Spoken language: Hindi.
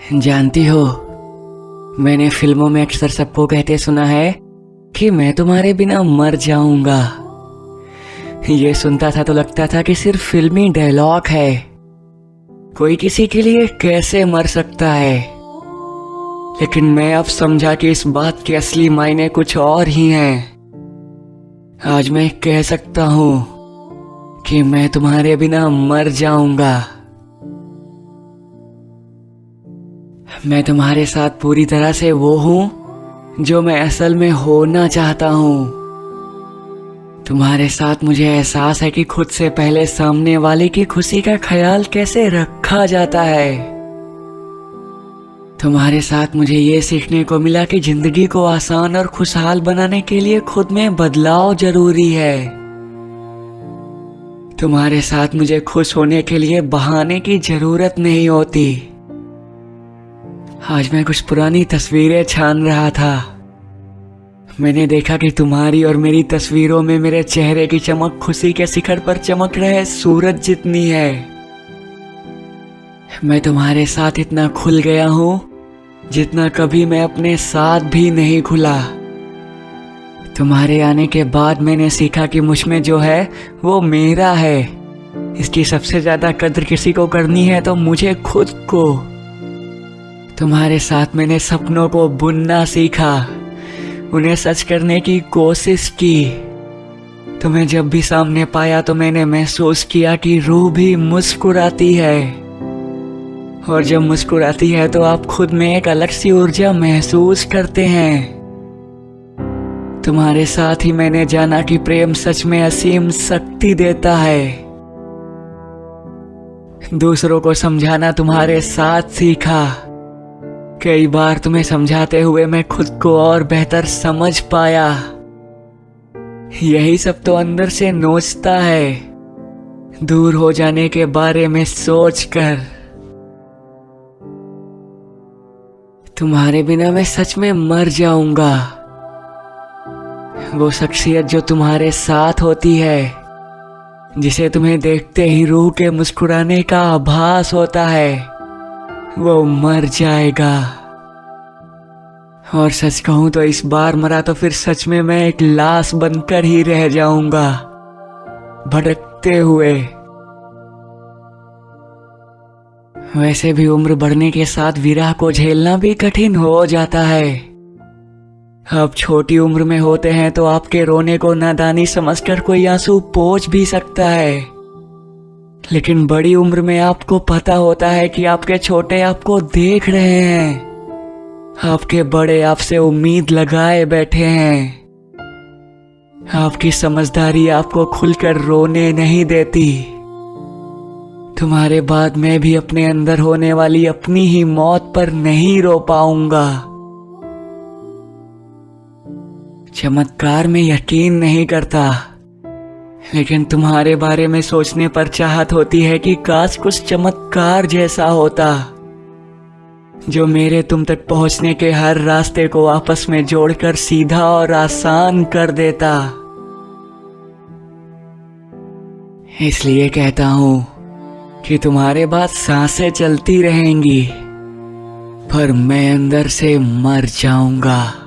जानती हो, मैंने फिल्मों में अक्सर सबको कहते सुना है कि मैं तुम्हारे बिना मर जाऊंगा। ये सुनता था तो लगता था कि सिर्फ फिल्मी डायलॉग है। कोई किसी के लिए कैसे मर सकता है। लेकिन मैं अब समझा कि इस बात के असली मायने कुछ और ही हैं। आज मैं कह सकता हूं कि मैं तुम्हारे बिना मर जाऊंगा। मैं तुम्हारे साथ पूरी तरह से वो हूं जो मैं असल में होना चाहता हूं। तुम्हारे साथ मुझे एहसास है कि खुद से पहले सामने वाले की खुशी का ख्याल कैसे रखा जाता है। तुम्हारे साथ मुझे ये सीखने को मिला कि जिंदगी को आसान और खुशहाल बनाने के लिए खुद में बदलाव जरूरी है। तुम्हारे साथ मुझे खुश होने के लिए बहाने की जरूरत नहीं होती। आज मैं कुछ पुरानी तस्वीरें छान रहा था। मैंने देखा कि तुम्हारी और मेरी तस्वीरों में मेरे चेहरे की चमक खुशी के शिखर पर चमक रहे सूरज जितनी है। मैं तुम्हारे साथ इतना खुल गया हूं जितना कभी मैं अपने साथ भी नहीं खुला। तुम्हारे आने के बाद मैंने सीखा कि मुझ में जो है वो मेरा है। इसकी सबसे ज्यादा कद्र किसी को करनी है तो मुझे खुद को। तुम्हारे साथ मैंने सपनों को बुनना सीखा, उन्हें सच करने की कोशिश की। तुम्हें जब भी सामने पाया तो मैंने महसूस किया कि रूह भी मुस्कुराती है। और जब मुस्कुराती है तो आप खुद में एक अलग सी ऊर्जा महसूस करते हैं। तुम्हारे साथ ही मैंने जाना कि प्रेम सच में असीम शक्ति देता है। दूसरों को समझाना तुम्हारे साथ सीखा। कई बार तुम्हें समझाते हुए मैं खुद को और बेहतर समझ पाया। यही सब तो अंदर से नोचता है, दूर हो जाने के बारे में सोचकर। तुम्हारे बिना मैं सच में मर जाऊंगा। वो शख्सियत जो तुम्हारे साथ होती है, जिसे तुम्हें देखते ही रूह के मुस्कुराने का आभास होता है, वो मर जाएगा। और सच कहूं तो इस बार मरा तो फिर सच में मैं एक लाश बनकर ही रह जाऊंगा, भटकते हुए। वैसे भी उम्र बढ़ने के साथ विरह को झेलना भी कठिन हो जाता है। अब छोटी उम्र में होते हैं तो आपके रोने को नादानी समझकर कोई आंसू पोंछ भी सकता है। लेकिन बड़ी उम्र में आपको पता होता है कि आपके छोटे आपको देख रहे हैं, आपके बड़े आपसे उम्मीद लगाए बैठे हैं। आपकी समझदारी आपको खुलकर रोने नहीं देती। तुम्हारे बाद मैं भी अपने अंदर होने वाली अपनी ही मौत पर नहीं रो पाऊंगा। चमत्कार में यकीन नहीं करता, लेकिन तुम्हारे बारे में सोचने पर चाहत होती है कि काश कुछ चमत्कार जैसा होता, जो मेरे तुम तक पहुंचने के हर रास्ते को आपस में जोड़कर सीधा और आसान कर देता। इसलिए कहता हूं कि तुम्हारे बाद सांसें चलती रहेंगी, पर मैं अंदर से मर जाऊंगा।